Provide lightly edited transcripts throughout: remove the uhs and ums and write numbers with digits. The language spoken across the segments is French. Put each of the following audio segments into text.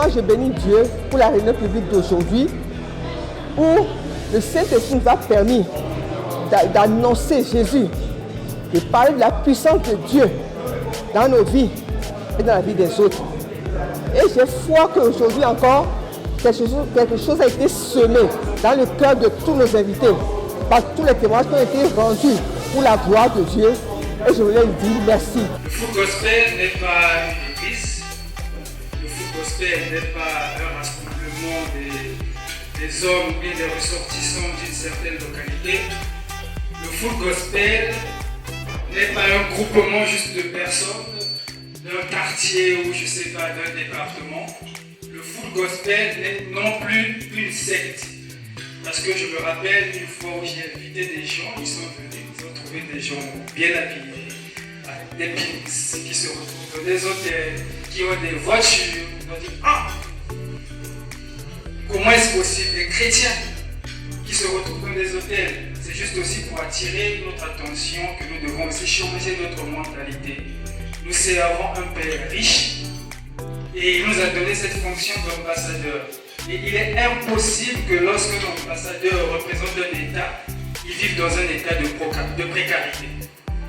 moi je bénis Dieu pour la réunion publique d'aujourd'hui où le Saint-Esprit nous a permis d'annoncer Jésus, de parler de la puissance de Dieu dans nos vies et dans la vie des autres. Et j'ai foi qu'aujourd'hui encore, quelque chose a été semé dans le cœur de tous nos invités, par tous les témoignages qui ont été rendus pour la gloire de Dieu. Et je voulais lui dire merci. Le Full Gospel n'est pas une église. Le Full Gospel n'est pas un rassemblement des hommes et des ressortissants d'une certaine localité. Le Full Gospel n'est pas un groupement juste de personnes d'un quartier ou je sais pas d'un département. Le Full Gospel n'est non plus une secte. Parce que je me rappelle une fois où j'ai invité des gens, ils sont venus, ils ont trouvé des gens bien habillés, avec des pins qui se retrouvent dans des hôtels, qui ont des voitures. Ils ont dit, ah, comment est-ce possible? Des chrétiens qui se retrouvent dans des hôtels, c'est juste aussi pour attirer notre attention que nous devons aussi changer notre mentalité. Nous servons un Père riche et il nous a donné cette fonction d'ambassadeur. Et il est impossible que lorsque l'ambassadeur représente un État, il vive dans un état de précarité.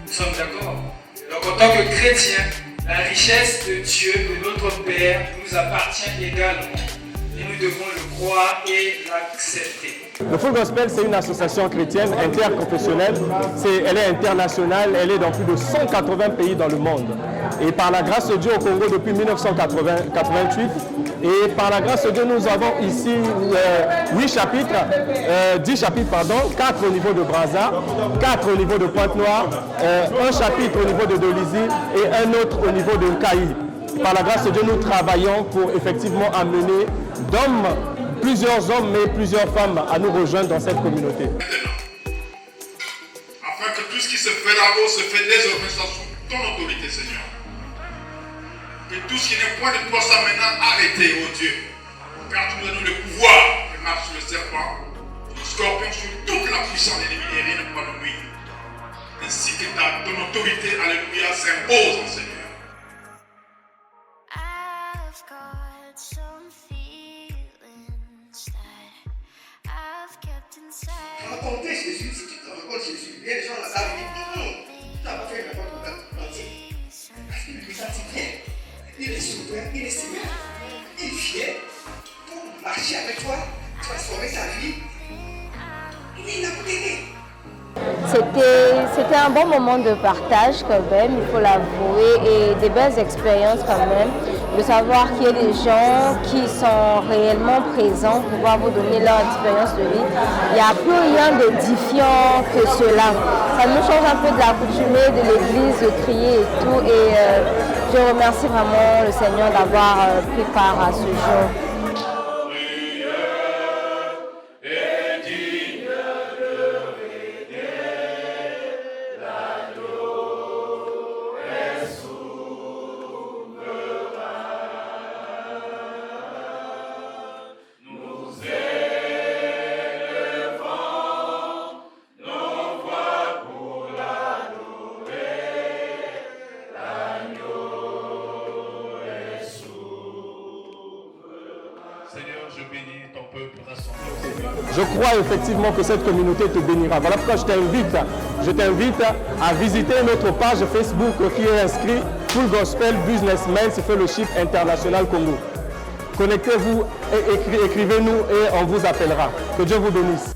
Nous sommes d'accord? Donc en tant que chrétiens, la richesse de Dieu, de notre Père, nous appartient également. Et nous devons le croire et l'accepter. Le Full Gospel, c'est une association chrétienne interconfessionnelle. Elle est internationale, elle est dans plus de 180 pays dans le monde. Et par la grâce de Dieu au Congo depuis 1988, et par la grâce de Dieu, nous avons ici 10 chapitres, 4 au niveau de Brazza, 4 au niveau de Pointe-Noire, un chapitre au niveau de Dolisie et un autre au niveau de Cailly. Par la grâce de Dieu, nous travaillons pour effectivement amener plusieurs hommes mais plusieurs femmes à nous rejoindre dans cette communauté. Maintenant, afin que tout ce qui se fait là-haut se fait désormais sous ton autorité, Seigneur. Que tout ce qui n'est point de toi soit maintenant arrêté, oh Dieu. Car tu nous donnes le pouvoir de marcher sur le serpent, sur le scorpion, sur toute la puissance de l'ennemi et rien ne peut nous nuire. Ainsi que ton autorité, alléluia, s'impose en Seigneur. Raconter Jésus, si tu te racontes Jésus, bien les gens là-bas disent tu n'as pas fait n'importe quoi entier. Parce qu'il lui sentit bien. Il est souverain, il est Seigneur. Il vient pour marcher avec toi, transformer sa vie. Il est là pour t'aider. C'était un bon moment de partage quand même, il faut l'avouer, et des belles expériences quand même, de savoir qu'il y a des gens qui sont réellement présents pour pouvoir vous donner leur expérience de vie. Il n'y a plus rien d'édifiant que cela. Ça nous change un peu de l'accoutumée de l'église, de crier et tout, et je remercie vraiment le Seigneur d'avoir pris part à ce jour. Je crois effectivement que cette communauté te bénira. Voilà pourquoi je t'invite à visiter notre page Facebook qui est inscrite Full Gospel Businessmen Fellowship International Congo. Connectez-vous et écrivez-nous et on vous appellera. Que Dieu vous bénisse.